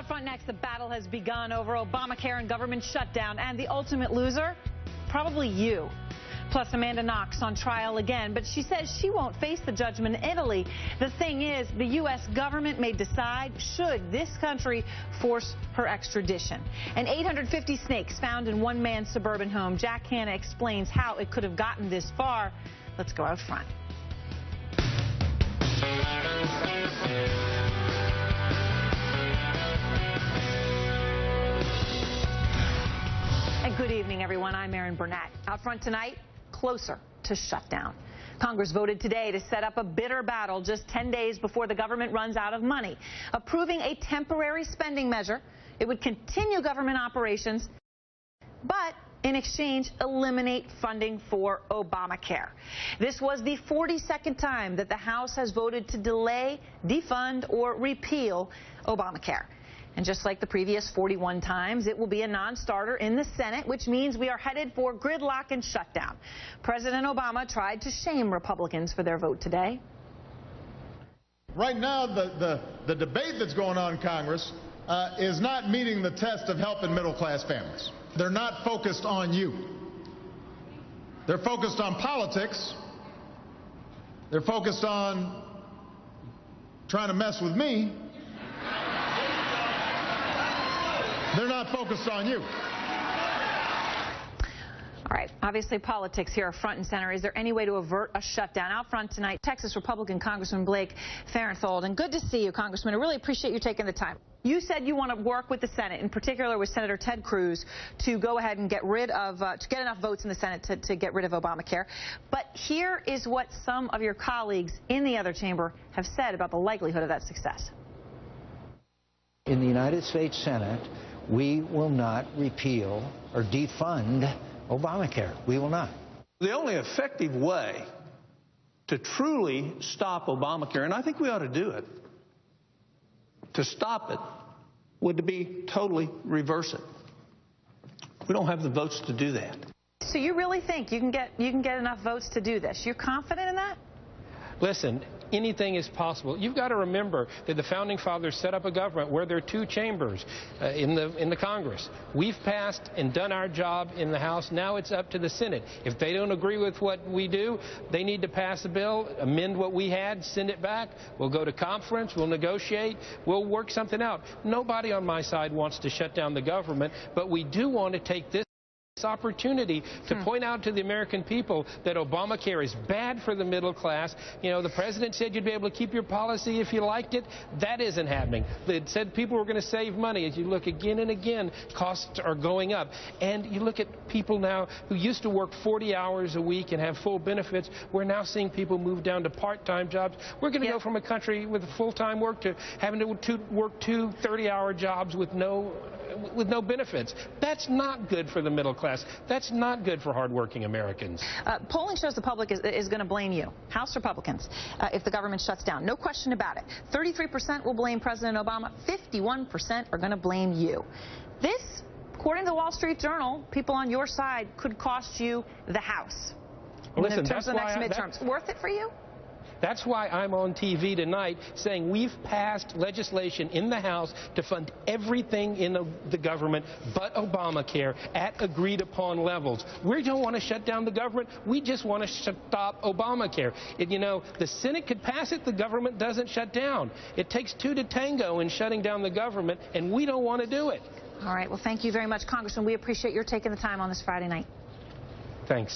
Out front next, the battle has begun over Obamacare and government shutdown, and the ultimate loser? Probably you. Plus, Amanda Knox on trial again, but she says she won't face the judgment in Italy. The thing is, the U.S. government may decide should this country force her extradition. And 850 snakes found in one man's suburban home. Jack Hanna explains how it could have gotten this far. Let's go out front. And good evening, everyone. I'm Erin Burnett. Out front tonight, closer to shutdown. Congress voted today to set up a bitter battle just 10 days before the government runs out of money, approving a temporary spending measure. It would continue government operations, but in exchange, eliminate funding for Obamacare. This was the 42nd time that the House has voted to delay, defund, or repeal Obamacare. And just like the previous 41 times, it will be a non-starter in the Senate, which means we are headed for gridlock and shutdown. President Obama tried to shame Republicans for their vote today. Right now, the debate that's going on in Congress is not meeting the test of helping middle-class families. They're not focused on you. They're focused on politics. They're focused on trying to mess with me. They're not focused on you. All right, obviously politics here are front and center. Is there any way to avert a shutdown? Out front tonight, Texas Republican Congressman Blake Farenthold. And good to see you, Congressman. I really appreciate you taking the time. You said you want to work with the Senate, in particular with Senator Ted Cruz, to go ahead and get rid of, to get enough votes in the Senate to get rid of Obamacare. But here is what some of your colleagues in the other chamber have said about the likelihood of that success. In the United States Senate, we will not repeal or defund Obamacare. We will not. The only effective way to truly stop Obamacare, and I think we ought to do it, to stop it, would be totally reverse it. We don't have the votes to do that. So you really think you can get enough votes to do this? You're confident in that? Listen, anything is possible. You've got to remember that the Founding Fathers set up a government where there are two chambers in the Congress. We've passed and done our job in the House. Now it's up to the Senate. If they don't agree with what we do, they need to pass a bill, amend what we had, send it back. We'll go to conference. We'll negotiate. We'll work something out. Nobody on my side wants to shut down the government, but we do want to take this opportunity to point out to the American people that Obamacare is bad for the middle class. You know, the president said you'd be able to keep your policy if you liked it. That isn't happening. It said people were going to save money. As you look again and again, costs are going up. And you look at people now who used to work 40 hours a week and have full benefits. We're now seeing people move down to part-time jobs. We're going to go from a country with full-time work to having to work 2 30-hour jobs with no benefits. That's not good for the middle class. That's not good for hardworking Americans. Polling shows the public is going to blame you, House Republicans, if the government shuts down. No question about it. 33% will blame President Obama. 51% are going to blame you. This, according to the Wall Street Journal, people on your side could cost you the House. Well, listen, in terms of the next midterms. Worth it for you? That's why I'm on TV tonight saying we've passed legislation in the House to fund everything in the government but Obamacare at agreed upon levels. We don't want to shut down the government. We just want to stop Obamacare. You know, the Senate could pass it. The government doesn't shut down. It takes two to tango in shutting down the government, and we don't want to do it. All right. Well, thank you very much, Congressman. We appreciate your taking the time on this Friday night. Thanks.